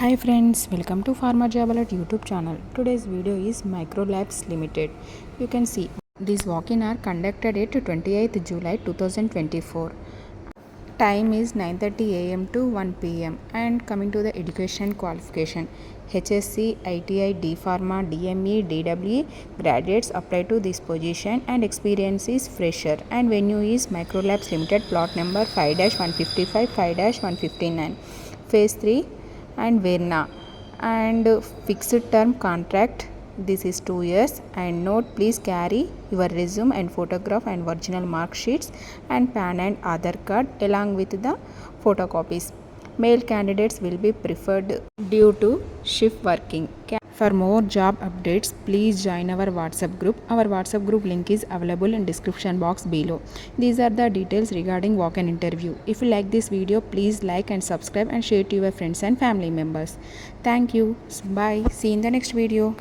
Hi friends, welcome to Pharma Job Alert YouTube channel. Today's video is Microlabs Limited. You can see these walk-in are conducted at 28th July 2024. Time is 9:30 a.m. to 1 p.m. And coming to the education qualification, HSC, ITI, D Pharma, DME, DWE graduates apply to this position and experience is fresher. And venue is Microlabs Limited, plot number 5-155, 5-159, phase 3 and Verna, and fixed term contract. This is 2 years. And note, please carry your resume and photograph and original mark sheets and PAN and Aadhaar card along with the photocopies. Male candidates will be preferred due to shift working. For more job updates, please join our WhatsApp group. Our WhatsApp group link is available in description box below. These are the details regarding walk-in interview. If you like this video, please like and subscribe and share to your friends and family members. Thank you. Bye. See you in the next video.